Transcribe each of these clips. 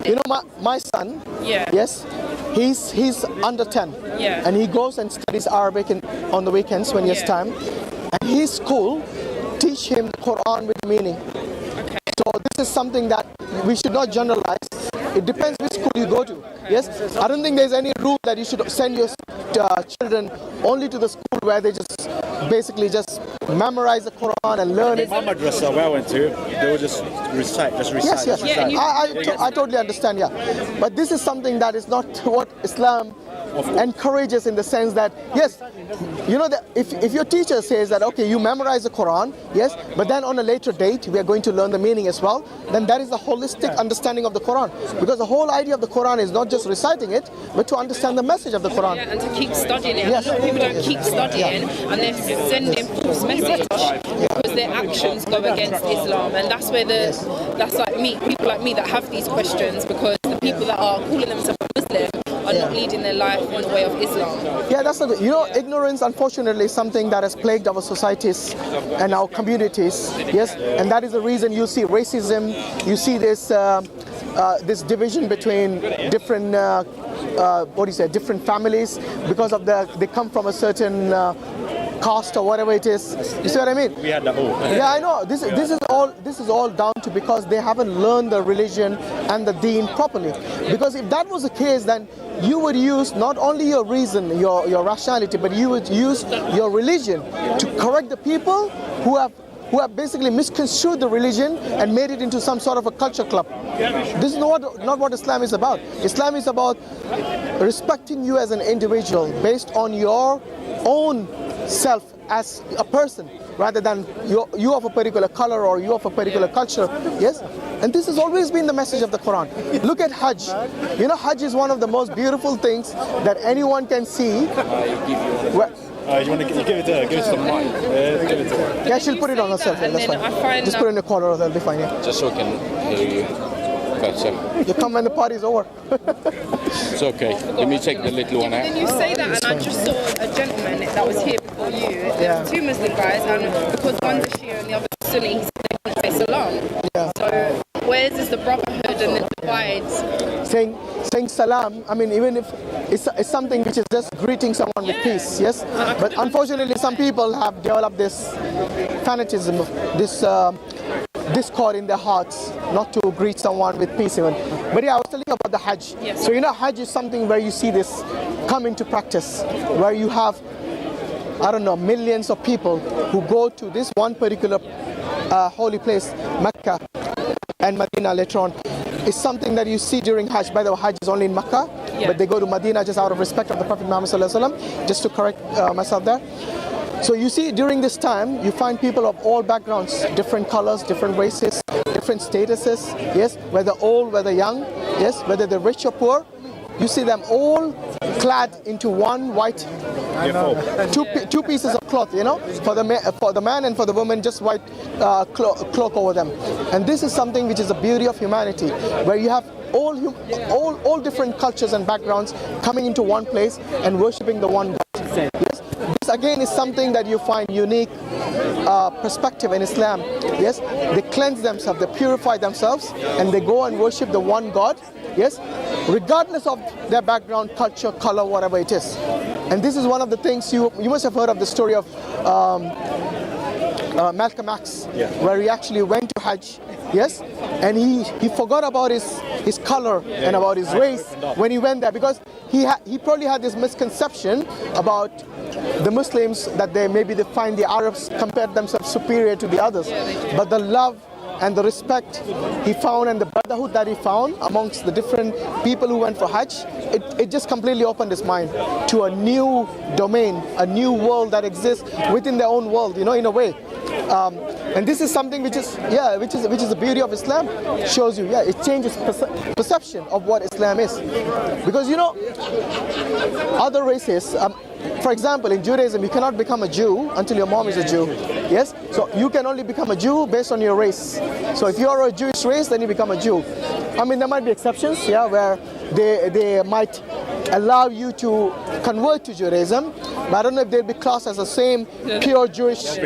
You know, my son, Yeah. yes, he's under 10. Yeah. And he goes and studies Arabic on the weekends when he has Yeah. time. And his school teach him the Quran with meaning. Okay. So this is something that we should not generalize. It depends which school you go to. Yes, I don't think there's any rule that you should send your children only to the school where they just basically just memorize the Quran and learn it. My madrasa where I went to, they would just recite. Yes, yes. Yeah, I totally understand, yeah. But this is something that is not what Islam encourages, in the sense that, yes, you know, that if your teacher says that, okay, you memorize the Quran, yes, but then on a later date, we are going to learn the meaning as well, then that is the holistic understanding of the Quran. Because the whole idea of the Quran is not just reciting it, but to understand the message of the Quran. Yeah, and to keep studying it. Yes. A lot of people don't keep studying, and they're sending false message because their actions go against Islam, and that's where that's like people like me that have these questions, because the people that are calling themselves Muslim are not leading their life in the way of Islam. Yeah, that's not, you know, ignorance, unfortunately, is something that has plagued our societies and our communities. Yes, and that is the reason you see racism. You see this division between different different families, because of they come from a certain caste or whatever it is. You see what I mean? We had that all. Yeah, I know. This is all down to because they haven't learned the religion and the deen properly. Because if that was the case, then you would use not only your reason, your rationality, but you would use your religion to correct the people who have basically misconstrued the religion and made it into some sort of a culture club. This is not what Islam is about. Islam is about respecting you as an individual based on your own self as a person, rather than you of a particular color or you of a particular culture. Yes, and this has always been the message of the Quran. Look at Hajj. You know, Hajj is one of the most beautiful things that anyone can see. You want to give it to her? Give it to the mic. Give it to her. Yeah, she'll put it on herself. Yeah, that's fine. Just put it in the corner, that'll be fine. Yeah. Just so I can hear you better. You come when the party's over. It's okay. Let me take the little one out. Then you say that, and I just saw a gentleman that was here before you. There were two Muslim guys, and because one's a Shia and the other's a Sunni, he said they wouldn't say salam. Yeah. So where's is the brotherhood and the divides? Saying salam, I mean, even if it's something which is just greeting someone with peace, yes? But unfortunately, some people have developed this fanatism, this discord in their hearts, not to greet someone with peace even. But yeah, I was telling you about the Hajj. Yes. So you know, Hajj is something where you see this come into practice, where you have, I don't know, millions of people who go to this one particular holy place, Mecca and Medina later on. It's something that you see during Hajj. By the way, Hajj is only in Mecca, but they go to Medina just out of respect of the Prophet Muhammad sallallahu alaihi wasallam, just to correct myself there. So you see, during this time, you find people of all backgrounds, different colors, different races, different statuses, yes, whether old, whether young, yes, whether they're rich or poor. You see them all clad into one white, two pieces of cloth, you know, for the man and for the woman, just white cloak over them. And this is something which is the beauty of humanity, where you have all different cultures and backgrounds coming into one place and worshipping the one God. Yes, this again is something that you find unique perspective in Islam. Yes, they cleanse themselves, they purify themselves, and they go and worship the one God. Yes, regardless of their background, culture, color, whatever it is. And this is one of the things you must have heard of the story of Malcolm X, where he actually went to Hajj, yes, and he forgot about his color and about his race when he went there, because he probably had this misconception about the Muslims, that they find the Arabs compared themselves superior to the others. But the love and the respect he found and the brotherhood that he found amongst the different people who went for Hajj, it just completely opened his mind to a new domain, a new world that exists within their own world, you know, in a way. And this is something which is the beauty of Islam. Shows you, it changes perception of what Islam is. Because you know, other races, for example, in Judaism, you cannot become a Jew until your mom is a Jew. Yes, so you can only become a Jew based on your race. So if you are a Jewish race, then you become a Jew. I mean, there might be exceptions, where they might allow you to convert to Judaism, but I don't know if they'll be classed as the same pure Jewish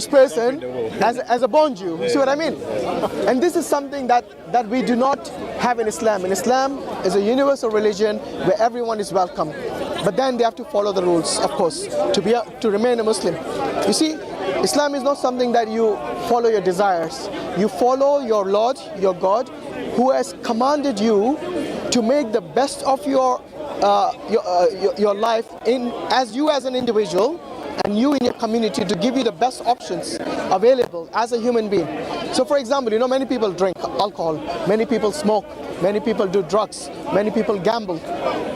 person as a born Jew. You see what I mean? And this is something that we do not have in Islam. In Islam is a universal religion where everyone is welcome. But then they have to follow the rules, of course, to remain a Muslim. You see, Islam is not something that you follow your desires. You follow your Lord, your God, who has commanded you to make the best of your life as an individual, and you in your community, to give you the best options available as a human being. So for example, you know, many people drink alcohol, many people smoke, many people do drugs, many people gamble.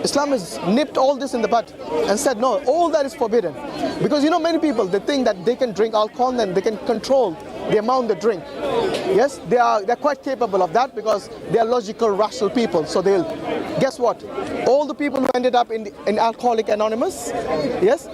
Islam has nipped all this in the bud and said no, all that is forbidden. Because you know, many people, they think that they can drink alcohol and they can control the amount they drink. Yes, they're quite capable of that because they are logical, rational people. So they'll, guess what? All the people who ended up in Alcoholic Anonymous, yes,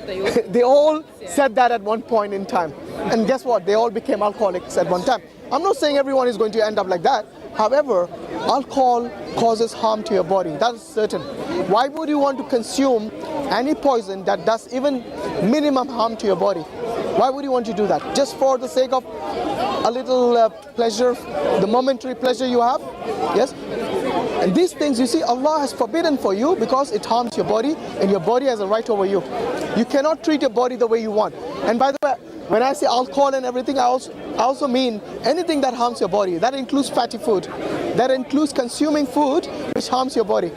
they all said that at one point in time. And guess what? They all became alcoholics at one time. I'm not saying everyone is going to end up like that. However, alcohol causes harm to your body. That is certain. Why would you want to consume any poison that does even minimum harm to your body? Why would you want to do that? Just for the sake of a little pleasure, the momentary pleasure you have? Yes? And these things, you see, Allah has forbidden for you because it harms your body, and your body has a right over you. You cannot treat your body the way you want. And by the way, when I say alcohol and everything, I also mean anything that harms your body. That includes fatty food. That includes consuming food which harms your body.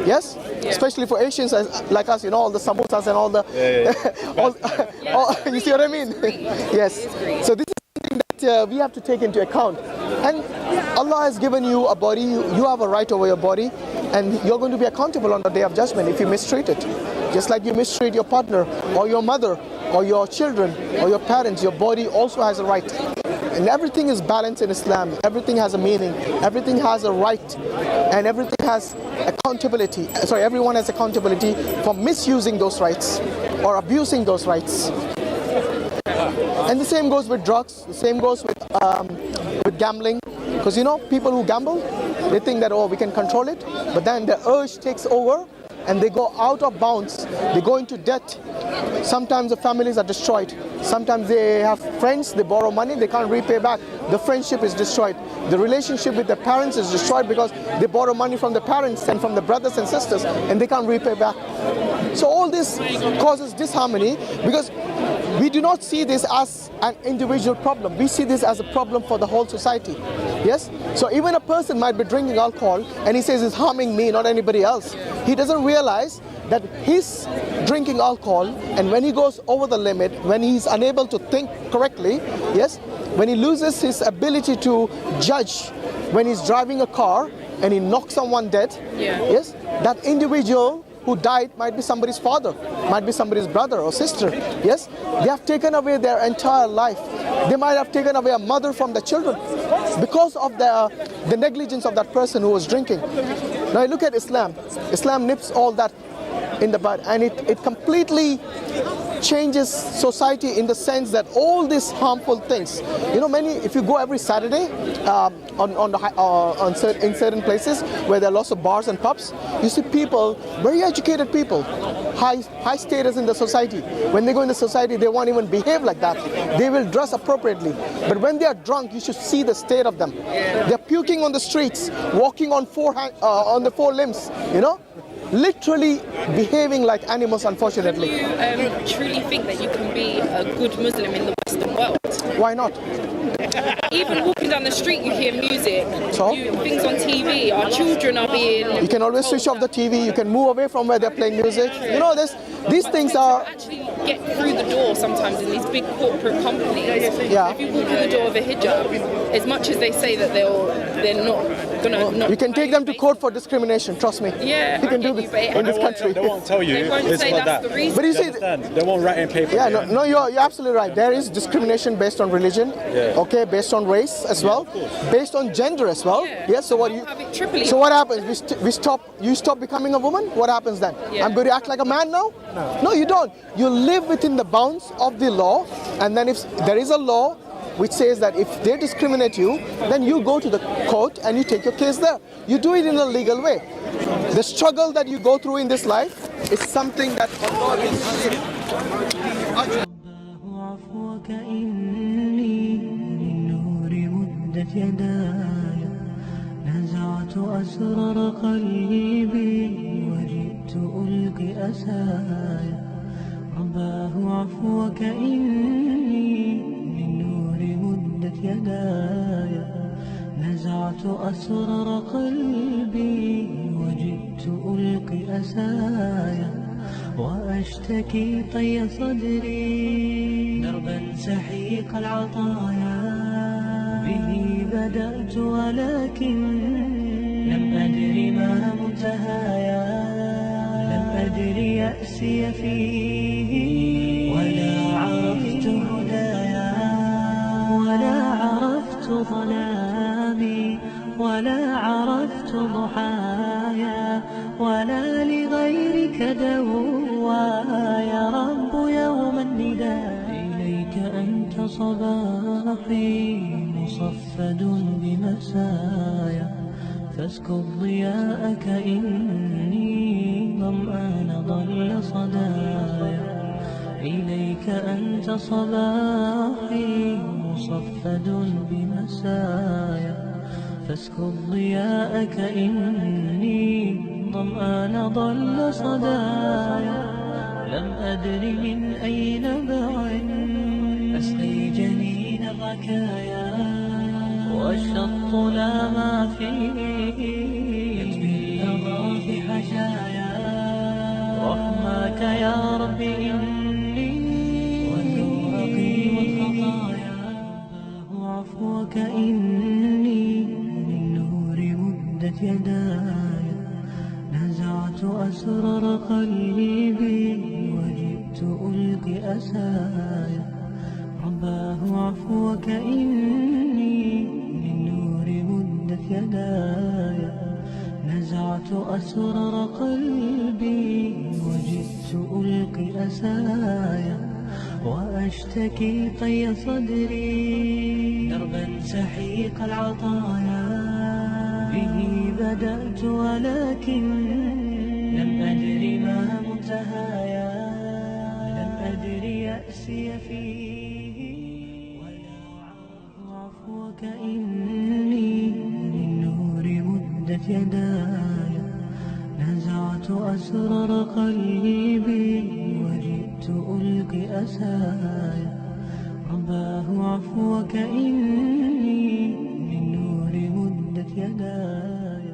Yes? Yeah. Especially for Asians like us, you know, all the samosas and all the... you see what I mean? Yes. So this is something that we have to take into account. And Allah has given you a body, you have a right over your body, and you're going to be accountable on the Day of Judgment if you mistreat it. Just like you mistreat your partner, or your mother, or your children, or your parents, your body also has a right. And everything is balanced in Islam. Everything has a meaning. Everything has a right. And everything has accountability. Sorry, everyone has accountability for misusing those rights or abusing those rights. And the same goes with drugs. The same goes with gambling. Because you know, people who gamble, they think that, oh, we can control it. But then the urge takes over and they go out of bounds. They go into debt. Sometimes the families are destroyed. Sometimes they have friends, they borrow money, they can't repay back. The friendship is destroyed. The relationship with their parents is destroyed because they borrow money from the parents and from the brothers and sisters, and they can't repay back. So all this causes disharmony because we do not see this as an individual problem. We see this as a problem for the whole society. Yes? So even a person might be drinking alcohol and he says it's harming me, not anybody else. He doesn't realize that he's drinking alcohol, and when he goes over the limit, when he's unable to think correctly, yes, when he loses his ability to judge, when he's driving a car and he knocks someone dead, yes, that individual who died might be somebody's father, might be somebody's brother or sister. Yes, they have taken away their entire life. They might have taken away a mother from the children because of the negligence of that person who was drinking. Now look at Islam. Islam nips all that in the bud, and it completely changes society in the sense that all these harmful things, you know, if you go every Saturday in certain places where there are lots of bars and pubs, you see people, very educated people, high status in the society. When they go in the society, they won't even behave like that. They will dress appropriately. But when they are drunk, you should see the state of them. They're puking on the streets, walking on the four limbs, you know, literally behaving like animals, unfortunately. Do you truly think that you can be a good Muslim in the Western world? Why not? Even walking down the street, you hear music, so? Things on TV, our children are being... You can always switch off the TV, you can move away from where they're playing music. You know, these things are... actually get through the door sometimes in these big corporate companies. Yeah. If you walk through the door of a hijab, as much as they say that they're not gonna... You can take them to court for discrimination, trust me. Yeah, you can do this in this country. They won't tell you it's like that. But you see, they won't write in paper. Yeah, no, you're absolutely right. There is discrimination based on religion, okay, based on race as well, based on gender as well. Yes. So what happens? You stop becoming a woman. What happens then? I'm going to act like a man now? No, you don't. You live within the bounds of the law, and then if there is a law, which says that if they discriminate you, then you go to the court and you take your case there. You do it in a legal way. The struggle that you go through in this life is something that Allah will see. عفوك إني للنور مدت يداي نزعت أسرار قلبي وجئت ألقي أساي رباه عفوك إني للنور مدت يداي نزعت أسرار قلبي وجئت ألقي أساي وأشتكي طي صدري دربا سحيق العطايا به بدأت ولكن لم أدر ما منتهايا لم أدر يأسي فيه ولا عرفت هدايا ولا عرفت ظلامي ولا عرفت ضحايا ولا لغيرك دوايا رب يوم النداء إليك أنت صباحي مصفد بمسايا فاسكب ضياءك إني ظمآن ضل صدايا إليك أنت صباحي مصفد بمسايا فاسكب ضياءك إني ظمآن ضل صدايا لم أدر من أي نبع أسقي جنين الركايا والشط لا ما فيه يكفي الأرض في حشايا رحمك يا رب إني والذوقي والخطايا عفوك إني للنور مدت يداي نزعت أسرار قلبي وجئت ألقي أسايا رباه عفوك إني للنور مدت يداي نزعت أسرار قلبي وجئت ألقي أسايا وأشتكي طي صدري دربا سحيق العطايا به بدأت ولكن لم أدر ما منتهايا لم أدر يأسي فيه ولا عفوك إني للنور مدت يداي نزعت أسرار قلبي وجئت ألقي أسايا رباه عفوك إني للنور مدت يداي